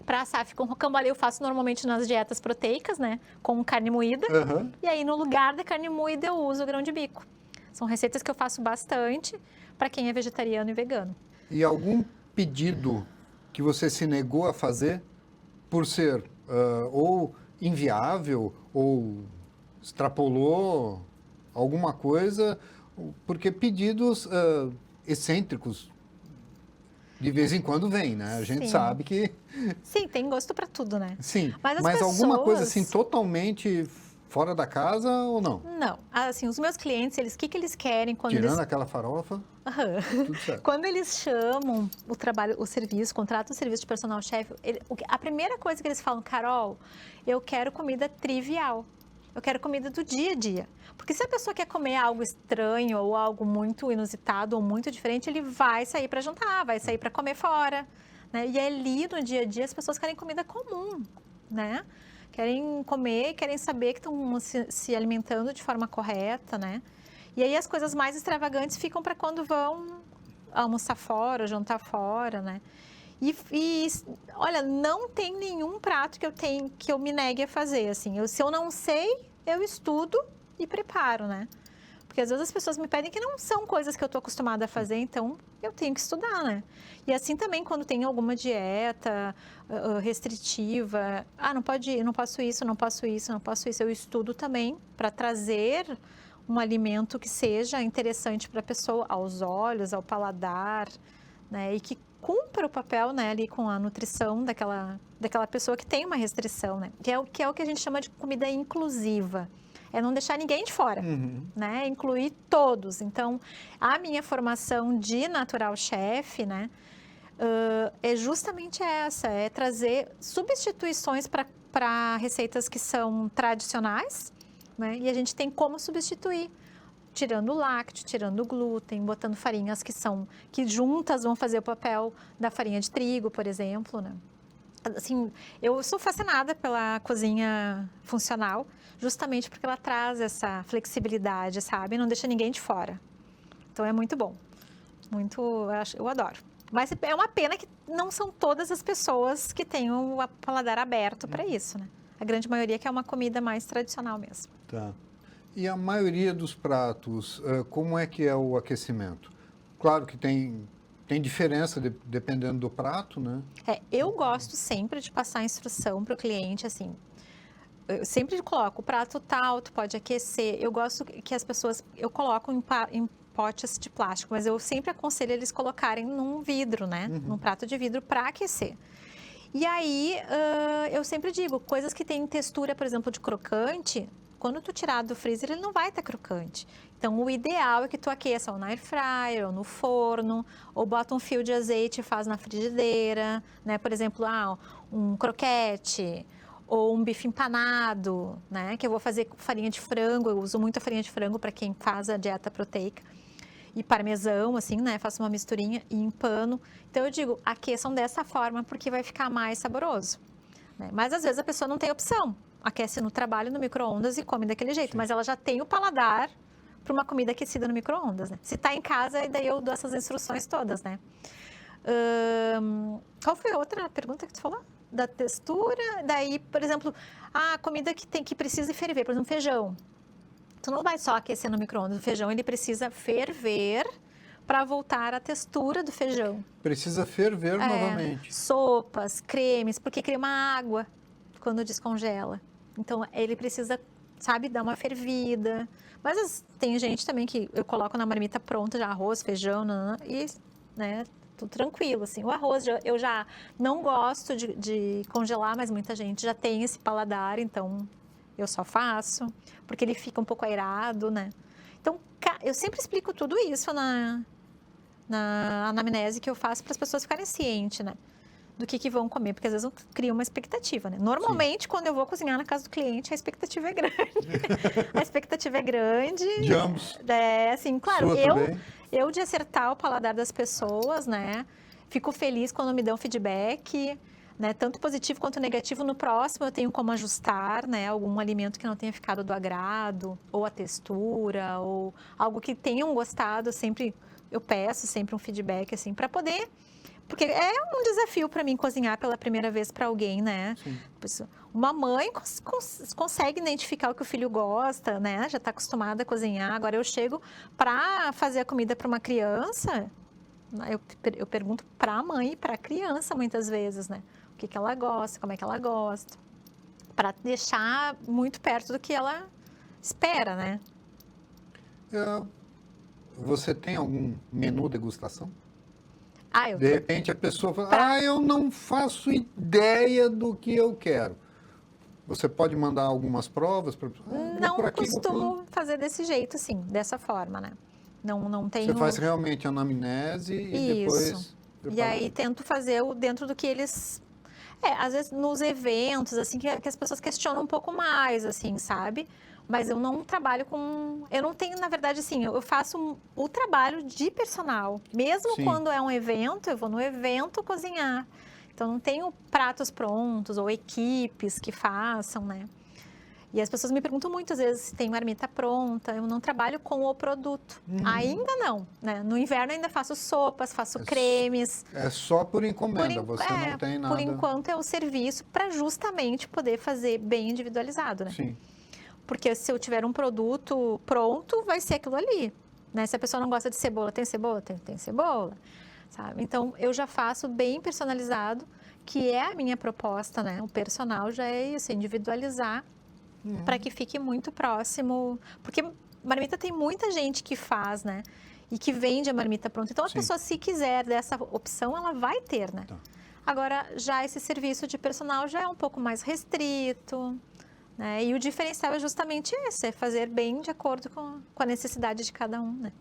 para assar. Fica um rocambole, eu faço normalmente nas dietas proteicas, né, com carne moída, e aí no lugar da carne moída eu uso o grão de bico. São receitas que eu faço bastante para quem é vegetariano e vegano. E algum pedido que você se negou a fazer por ser ou inviável ou extrapolou alguma coisa? Porque pedidos excêntricos de vez em quando vem, né? A gente sabe que... Sim, tem gosto para tudo, né? Sim, mas alguma coisa assim totalmente Fora da casa ou não? Não. Assim, os meus clientes, o que eles querem quando Tirando eles... aquela farofa, Aham. tudo certo. Quando eles chamam o trabalho, o serviço, contratam o serviço de personal chef, a primeira coisa que eles falam, Carol, eu quero comida trivial. Eu quero comida do dia a dia. Porque se a pessoa quer comer algo estranho ou algo muito inusitado ou muito diferente, ele vai sair para jantar, vai sair para comer fora, né? E ali no dia a dia as pessoas querem comida comum, né? Querem comer, querem saber que estão se alimentando de forma correta, né? E aí as coisas mais extravagantes ficam para quando vão almoçar fora, jantar fora, né? E olha, não tem nenhum prato que eu me negue a fazer, assim. Se eu não sei, eu estudo e preparo, né? Porque às vezes as pessoas me pedem que não são coisas que eu estou acostumada a fazer, então eu tenho que estudar, né? E assim também quando tem alguma dieta restritiva, não pode ir, não posso isso, não posso isso, não posso isso, eu estudo também para trazer um alimento que seja interessante para a pessoa, aos olhos, ao paladar, né? E que cumpra o papel, né, ali com a nutrição daquela pessoa que tem uma restrição, né? Que é o que a gente chama de comida inclusiva. É não deixar ninguém de fora, né? Incluir todos. Então, a minha formação de natural chef, né, é justamente essa, é trazer substituições para receitas que são tradicionais, né? E a gente tem como substituir, tirando o lácteo, tirando o glúten, botando farinhas que juntas vão fazer o papel da farinha de trigo, por exemplo, né? Assim, eu sou fascinada pela cozinha funcional, justamente porque ela traz essa flexibilidade, sabe? Não deixa ninguém de fora. Então é muito bom. Eu adoro. Mas é uma pena que não são todas as pessoas que têm o paladar aberto para isso, né? A grande maioria quer uma comida mais tradicional mesmo. Tá. E a maioria dos pratos, como é que é o aquecimento? Claro que tem diferença dependendo do prato, né? Eu gosto sempre de passar a instrução para o cliente, assim, eu sempre coloco o prato tal, tu pode aquecer. Eu gosto que as pessoas, eu coloco em potes de plástico, mas eu sempre aconselho eles colocarem num vidro, né? Num prato de vidro para aquecer. E aí, eu sempre digo, coisas que têm textura, por exemplo, de crocante, quando tu tirar do freezer, ele não vai estar crocante. Então, o ideal é que tu aqueça ou na air fryer, ou no forno, ou bota um fio de azeite e faz na frigideira, né? Por exemplo, um croquete, ou um bife empanado, né? Que eu vou fazer com farinha de frango, eu uso muito a farinha de frango para quem faz a dieta proteica. E parmesão, assim, né? Faço uma misturinha e empano. Então, eu digo, aqueçam dessa forma, porque vai ficar mais saboroso, né? Mas, às vezes, a pessoa não tem opção. Aquece no trabalho, no micro-ondas e come daquele jeito. Mas ela já tem o paladar para uma comida aquecida no micro-ondas, né? Se está em casa, daí eu dou essas instruções todas, né? Qual foi a outra pergunta que tu falou? Da textura? Daí, por exemplo, a comida que precisa ferver, por exemplo, feijão. Tu não vai só aquecer no micro-ondas. O feijão, ele precisa ferver para voltar à textura do feijão. Precisa ferver novamente. Sopas, cremes, porque cria uma água quando descongela. Então, ele precisa, sabe, dar uma fervida. Mas tem gente também que eu coloco na marmita pronta, já arroz, feijão, e, né, tudo tranquilo, assim. O arroz, eu já não gosto de congelar, mas muita gente já tem esse paladar, então eu só faço, porque ele fica um pouco aerado, né? Então, eu sempre explico tudo isso na anamnese que eu faço para as pessoas ficarem cientes, né? Do que vão comer, porque às vezes cria uma expectativa, né? Normalmente, quando eu vou cozinhar na casa do cliente, a expectativa é grande. A expectativa é grande. De ambos. Assim, claro, eu de acertar o paladar das pessoas, né? Fico feliz quando me dão feedback, né? Tanto positivo quanto negativo. No próximo, eu tenho como ajustar, né? Algum alimento que não tenha ficado do agrado, ou a textura, ou algo que tenham gostado. Eu peço sempre um feedback, assim, para poder... Porque é um desafio para mim cozinhar pela primeira vez para alguém, né? Sim. Uma mãe consegue identificar o que o filho gosta, né? Já está acostumada a cozinhar. Agora eu chego para fazer a comida para uma criança, eu pergunto para a mãe e para a criança muitas vezes, né? O que ela gosta, como é que ela gosta. Para deixar muito perto do que ela espera, né? Você tem algum menu degustação? De repente a pessoa fala, eu não faço ideia do que eu quero. Você pode mandar algumas provas para Não costumo fazer desse jeito, sim, dessa forma, né? Não tenho... Você faz realmente anamnese e depois... E aí tento fazer dentro do que eles... às vezes nos eventos, assim, que as pessoas questionam um pouco mais, assim, sabe? Mas eu não trabalho com... Eu não tenho, na verdade, assim, eu faço o trabalho de personal. Mesmo Sim. quando é um evento, eu vou no evento cozinhar. Então, não tenho pratos prontos ou equipes que façam, né? E as pessoas me perguntam muitas vezes se tem marmita pronta. Eu não trabalho com o produto. Ainda não, né? No inverno ainda faço sopas, faço cremes. É só por encomenda, você não tem nada... Por enquanto é o serviço para justamente poder fazer bem individualizado, né? Sim. Porque se eu tiver um produto pronto, vai ser aquilo ali, né? Se a pessoa não gosta de cebola, tem cebola? Tem cebola, sabe? Então, eu já faço bem personalizado, que é a minha proposta, né? O personal já é isso, individualizar, para que fique muito próximo. Porque marmita tem muita gente que faz, né? E que vende a marmita pronta. Então, a pessoa, se quiser dessa opção, ela vai ter, né? Tá. Agora, já esse serviço de personal já é um pouco mais restrito, né? E o diferencial é justamente esse, é fazer bem de acordo com a necessidade de cada um, né?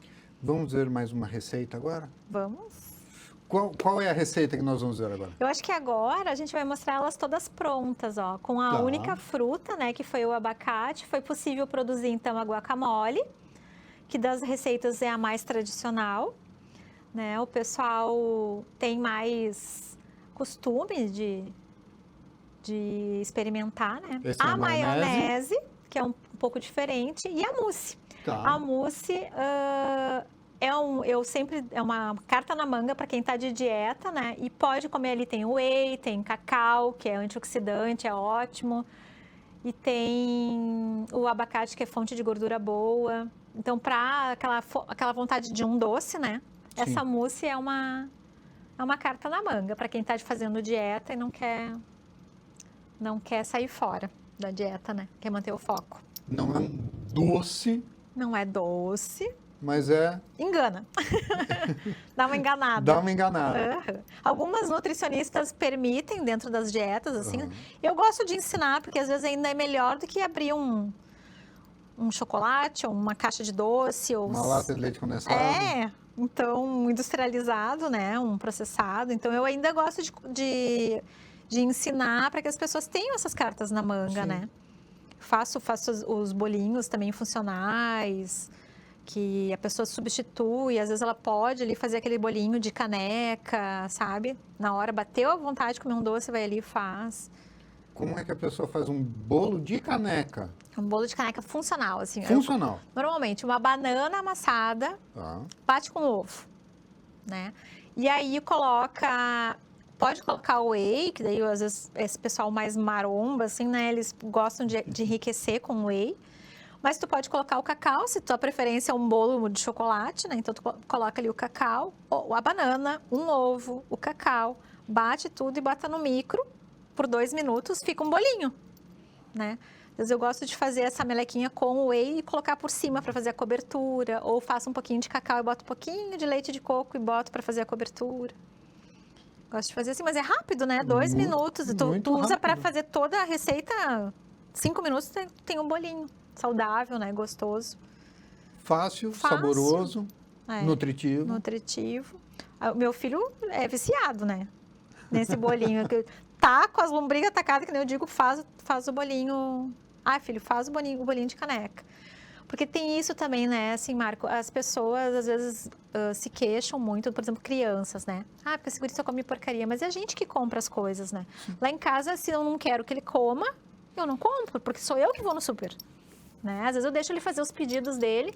Vamos ver mais uma receita agora? Vamos? Qual é a receita que nós vamos ver agora? Eu acho que agora a gente vai mostrar elas todas prontas, ó. Com a única fruta, né, que foi o abacate, foi possível produzir, então, a guacamole, que das receitas é a mais tradicional, né? O pessoal tem mais costume de experimentar, né? Esse é a maionese, que é um pouco diferente, e a mousse. Tá. A mousse é uma carta na manga para quem está de dieta, né? E pode comer ali, tem whey, tem cacau, que é antioxidante, é ótimo. E tem o abacate, que é fonte de gordura boa. Então, para aquela vontade de um doce, né? Sim. Essa mousse é uma carta na manga para quem está fazendo dieta e não quer sair fora da dieta, né? Quer manter o foco. Não é doce, Não é doce. mas é... Engana. Dá uma enganada. Dá uma enganada. Uhum. Algumas nutricionistas permitem dentro das dietas, assim. Eu gosto de ensinar, porque às vezes ainda é melhor do que abrir um chocolate, ou uma caixa de doce. Ou... Uma lata de leite condensado. Então, industrializado, né? Um processado. Então, eu ainda gosto de ensinar para que as pessoas tenham essas cartas na manga, né? Faço os bolinhos também funcionais, que a pessoa substitui, às vezes ela pode ali fazer aquele bolinho de caneca, sabe? Na hora, bateu a vontade de comer um doce, vai ali e faz. Como é que a pessoa faz um bolo de caneca? Um bolo de caneca funcional, assim. Funcional. Normalmente, uma banana amassada, bate com ovo, né? E aí pode colocar o whey, que daí às vezes esse pessoal mais maromba, assim, né? Eles gostam de enriquecer com whey. Mas tu pode colocar o cacau, se tua preferência é um bolo de chocolate, né? Então, tu coloca ali o cacau, a banana, um ovo, o cacau, bate tudo e bota no micro por 2 minutos, fica um bolinho, né? Às vezes eu gosto de fazer essa melequinha com o whey e colocar por cima para fazer a cobertura, ou faço um pouquinho de cacau e boto um pouquinho de leite de coco e boto para fazer a cobertura. Gosto de fazer assim, mas é rápido, né? 2 minutos. Tu usa para fazer toda a receita, 5 minutos tem um bolinho. Saudável, né? Gostoso. Fácil, saboroso, nutritivo. Nutritivo. O meu filho é viciado, né? Nesse bolinho. Tá com as lombrigas atacadas, que nem eu digo, faz o bolinho. Ah, filho, faz o bolinho de caneca. Porque tem isso também, né? Assim, Marco, as pessoas às vezes se queixam muito, por exemplo, crianças, né? Ah, porque esse guri só come porcaria. Mas é a gente que compra as coisas, né? Lá em casa, se eu não quero que ele coma, eu não compro, porque sou eu que vou no super. Né? Às vezes eu deixo ele fazer os pedidos dele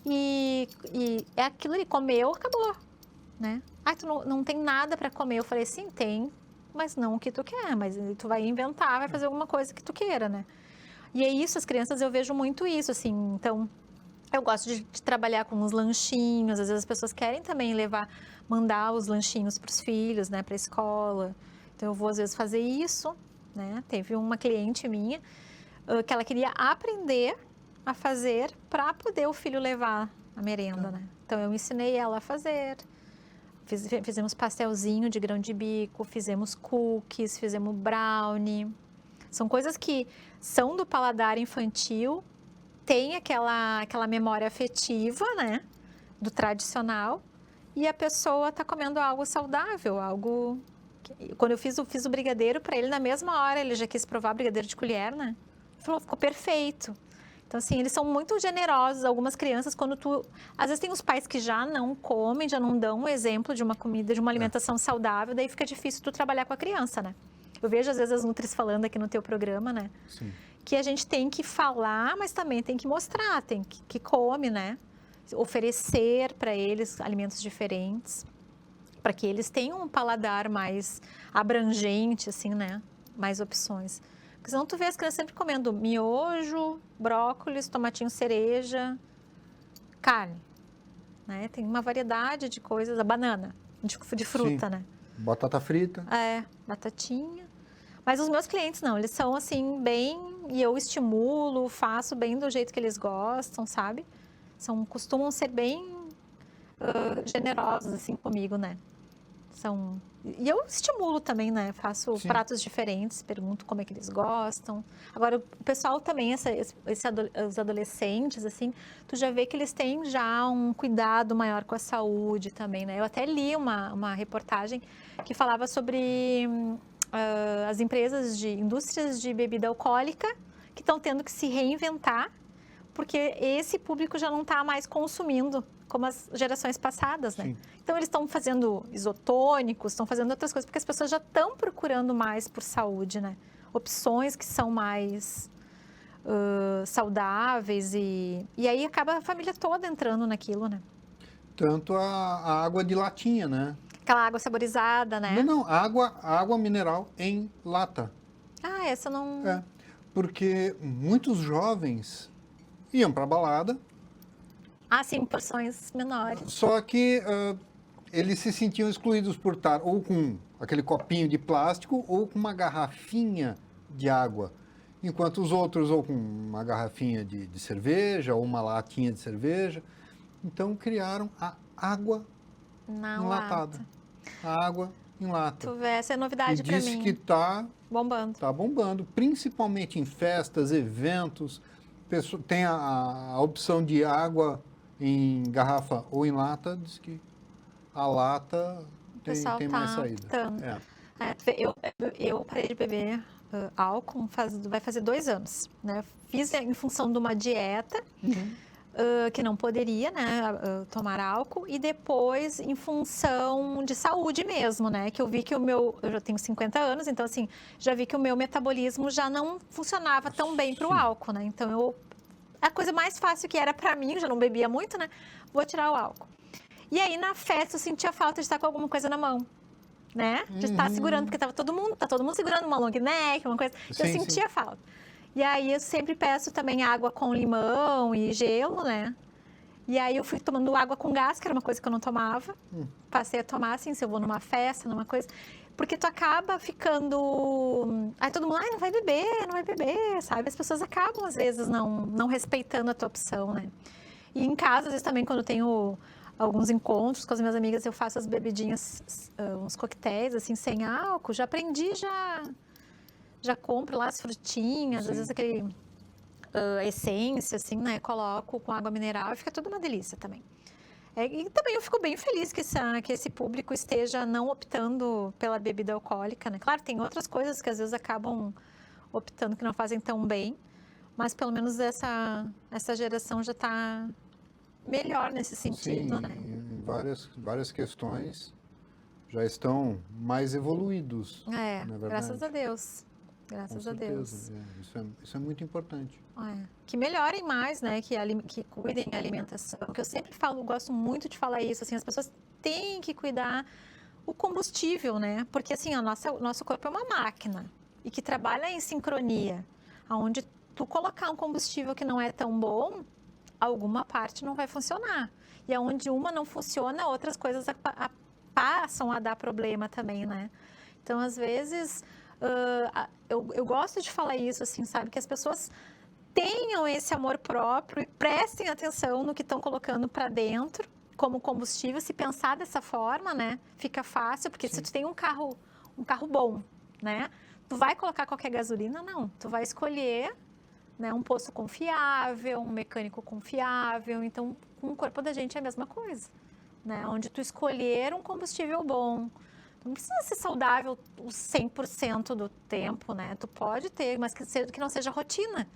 e é aquilo, ele comeu, acabou, né? Ah, tu não tem nada para comer. Eu falei, sim, tem, mas não o que tu quer, mas tu vai inventar, vai fazer alguma coisa que tu queira, né? E é isso, as crianças, eu vejo muito isso, assim, então eu gosto de trabalhar com uns lanchinhos, às vezes as pessoas querem também mandar os lanchinhos para os filhos, né, para a escola, então eu vou às vezes fazer isso, né? Teve uma cliente minha que ela queria aprender a fazer para poder o filho levar a merenda, né? Então, eu ensinei ela a fazer. Fizemos pastelzinho de grão de bico, fizemos cookies, fizemos brownie. São coisas que são do paladar infantil, tem aquela memória afetiva, né? Do tradicional, e a pessoa está comendo algo saudável, algo... Quando eu fiz o brigadeiro para ele, na mesma hora ele já quis provar brigadeiro de colher, né? Ele falou, ficou perfeito. Então, assim, eles são muito generosos. Algumas crianças, quando tu... Às vezes tem os pais que já não comem, já não dão um exemplo de uma comida, de uma alimentação saudável, daí fica difícil tu trabalhar com a criança, né? Eu vejo, às vezes, as nutris falando aqui no teu programa, né? Sim. Que a gente tem que falar, mas também tem que mostrar, tem que come, né? Oferecer para eles alimentos diferentes, para que eles tenham um paladar mais abrangente, assim, né? Mais opções. Porque senão tu vê as crianças sempre comendo miojo, brócolis, tomatinho cereja, carne, né? Tem uma variedade de coisas, a banana, de fruta, Sim. né? Batata frita. Batatinha. Mas os meus clientes não, eles são assim, bem, e eu estimulo, faço bem do jeito que eles gostam, sabe? Costumam ser bem generosos, assim, comigo, né? E eu estimulo também, né? Faço Sim. pratos diferentes, pergunto como é que eles gostam. Agora, o pessoal também, os adolescentes, assim, tu já vê que eles têm já um cuidado maior com a saúde também, né? Eu até li uma reportagem que falava sobre as empresas de indústrias de bebida alcoólica que estão tendo que se reinventar, porque esse público já não está mais consumindo como as gerações passadas, né? Sim. Então, eles estão fazendo isotônicos, estão fazendo outras coisas, porque as pessoas já estão procurando mais por saúde, né? Opções que são mais saudáveis e aí acaba a família toda entrando naquilo, né? Tanto a água de latinha, né? Aquela água saborizada, né? Não, água mineral em lata. Ah, essa não... É, porque muitos jovens iam para balada, Ah, sim, porções menores. só que eles se sentiam excluídos por estar ou com aquele copinho de plástico ou com uma garrafinha de água, enquanto os outros ou com uma garrafinha de cerveja ou uma latinha de cerveja. Então criaram a água enlatada. Lata. A água em lata. Tu vê, essa é novidade E pra disse mim. que está Bombando. bombando, principalmente em festas, eventos. Tem a opção de água em garrafa ou em lata, diz que a lata tem mais saída. optando. É. Eu parei de beber álcool, vai fazer 2 anos, né? Fiz em função de uma dieta que não poderia, né, tomar álcool, e depois em função de saúde mesmo, né? Que eu vi que eu já tenho 50 anos, então assim, já vi que o meu metabolismo já não funcionava tão bem para o álcool, né? Então a coisa mais fácil que era para mim, eu já não bebia muito, né? Vou tirar o álcool. E aí na festa eu sentia falta de estar com alguma coisa na mão, né? De estar segurando, porque tá todo mundo segurando uma long neck, uma coisa. Então eu sentia falta. E aí eu sempre peço também água com limão e gelo, né? E aí eu fui tomando água com gás, que era uma coisa que eu não tomava. Passei a tomar, assim, se eu vou numa festa, numa coisa. Porque tu acaba ficando... Aí todo mundo, não vai beber, sabe? As pessoas acabam, às vezes, não respeitando a tua opção, né? E em casa, às vezes, também, quando eu tenho alguns encontros com as minhas amigas, eu faço as bebidinhas, uns coquetéis, assim, sem álcool. Já aprendi, já compro lá as frutinhas, às vezes aquele essência, assim, né? Coloco com água mineral e fica tudo uma delícia também. E também eu fico bem feliz que esse público esteja não optando pela bebida alcoólica, né? Claro, tem outras coisas que às vezes acabam optando que não fazem tão bem, mas pelo menos essa geração já está melhor nesse sentido, Sim, né? em várias questões já estão mais evoluídos. Não é verdade? Graças a Deus. Graças a Deus. Isso é muito importante. Que melhorem mais, né? Que cuidem da alimentação. Que eu sempre falo, gosto muito de falar isso, assim, as pessoas têm que cuidar o combustível, né? Porque assim, nosso corpo é uma máquina e que trabalha em sincronia, onde tu colocar um combustível que não é tão bom, alguma parte não vai funcionar. E onde uma não funciona, outras coisas passam a dar problema também, né? Então, às vezes, eu gosto de falar isso, assim, sabe? Que as pessoas tenham esse amor próprio e prestem atenção no que estão colocando para dentro como combustível. Se pensar dessa forma, né? Fica fácil, porque se tu tem um carro bom, né? Tu vai colocar qualquer gasolina? Não. Tu vai escolher, né, um posto confiável, um mecânico confiável. Então, com o corpo da gente é a mesma coisa, né? Onde tu escolher um combustível bom. Não precisa ser saudável os 100% do tempo, né? Tu pode ter, mas que não seja rotina.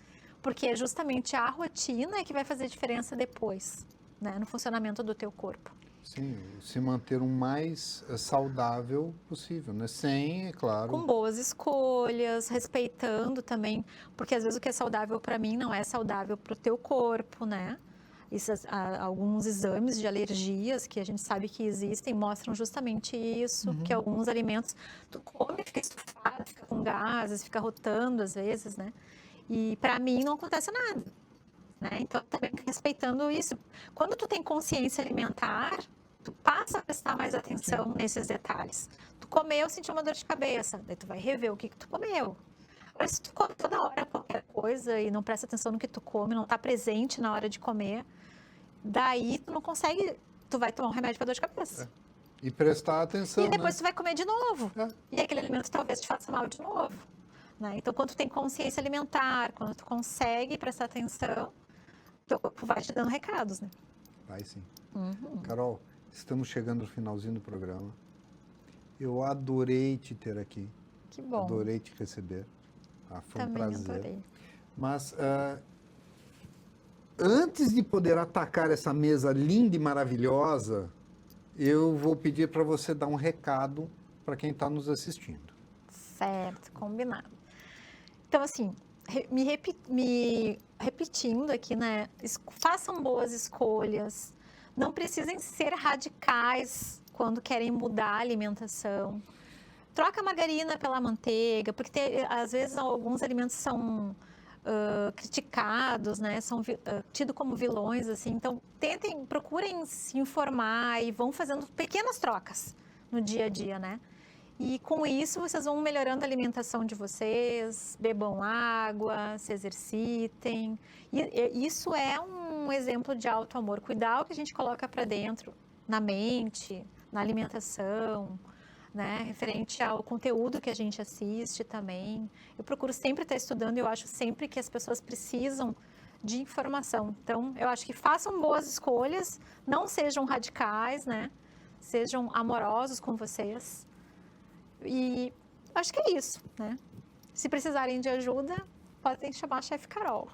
Porque é justamente a rotina que vai fazer diferença depois, né, no funcionamento do teu corpo. Sim, se manter o mais saudável possível, né? Sem, é claro. Com boas escolhas, respeitando também, porque às vezes o que é saudável para mim não é saudável para o teu corpo, né? Alguns exames de alergias que a gente sabe que existem mostram justamente isso, que alguns alimentos tu come, fica estufado, fica com gases, fica rotando às vezes, né? E para mim não acontece nada, né? Então também respeitando isso. Quando tu tem consciência alimentar, tu passa a prestar mais atenção nesses detalhes. Tu comeu, sentiu uma dor de cabeça, daí tu vai rever o que tu comeu. Agora, se tu come toda hora qualquer coisa e não presta atenção no que tu come, não está presente na hora de comer, daí tu não consegue, tu vai tomar um remédio para dor de cabeça. E prestar atenção, E depois né? tu vai comer de novo. É. E aquele alimento talvez te faça mal de novo, né? Então, quando tu tem consciência alimentar, quando tu consegue prestar atenção, teu corpo vai te dando recados, né? Vai sim. Carol, estamos chegando no finalzinho do programa. Eu adorei te ter aqui. Que bom. Adorei te receber. Foi um Também prazer. adorei. Mas antes de poder atacar essa mesa linda e maravilhosa, eu vou pedir para você dar um recado para quem está nos assistindo. Certo, combinado. Então, assim, me repetindo aqui, né? Façam boas escolhas. Não precisem ser radicais quando querem mudar a alimentação. Troca a margarina pela manteiga, porque às vezes alguns alimentos são criticados, né? São tidos como vilões, assim. Então, procurem se informar e vão fazendo pequenas trocas no dia a dia, né? E com isso, vocês vão melhorando a alimentação de vocês, bebam água, se exercitem. E isso é um exemplo de alto amor. Cuidar o que a gente coloca para dentro, na mente, na alimentação, né? Referente ao conteúdo que a gente assiste também. Eu procuro sempre estar estudando e eu acho sempre que as pessoas precisam de informação. Então, eu acho que façam boas escolhas, não sejam radicais, né? Sejam amorosos com vocês. E acho que é isso, né? Se precisarem de ajuda, podem chamar a chefe Carol.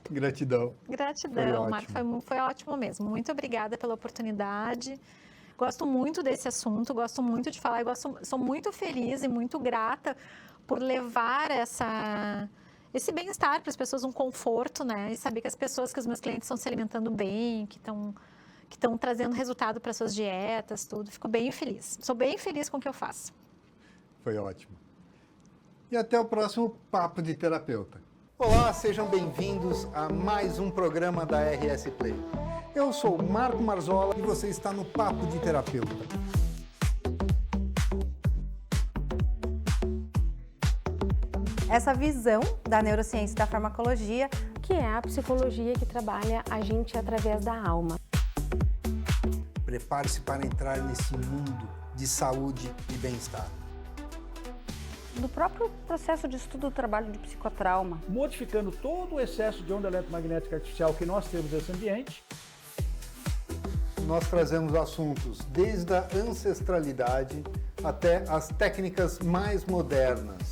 Gratidão. Gratidão, Marco. Foi ótimo mesmo. Muito obrigada pela oportunidade. Gosto muito desse assunto, gosto muito de falar. Sou muito feliz e muito grata por levar esse bem-estar para as pessoas, um conforto, né? E saber que que os meus clientes estão se alimentando bem, que estão trazendo resultado para suas dietas, tudo. Fico bem feliz. Sou bem feliz com o que eu faço. Foi ótimo. E até o próximo Papo de Terapeuta. Olá, sejam bem-vindos a mais um programa da RS Play. Eu sou o Marco Marzola e você está no Papo de Terapeuta. Essa visão da neurociência e da farmacologia, Que é a psicologia que trabalha a gente através da alma. Prepare-se para entrar nesse mundo de saúde e bem-estar. do próprio processo de estudo do trabalho de psicotrauma. Modificando todo o excesso de onda eletromagnética artificial que nós temos nesse ambiente. Nós trazemos assuntos desde a ancestralidade até as técnicas mais modernas.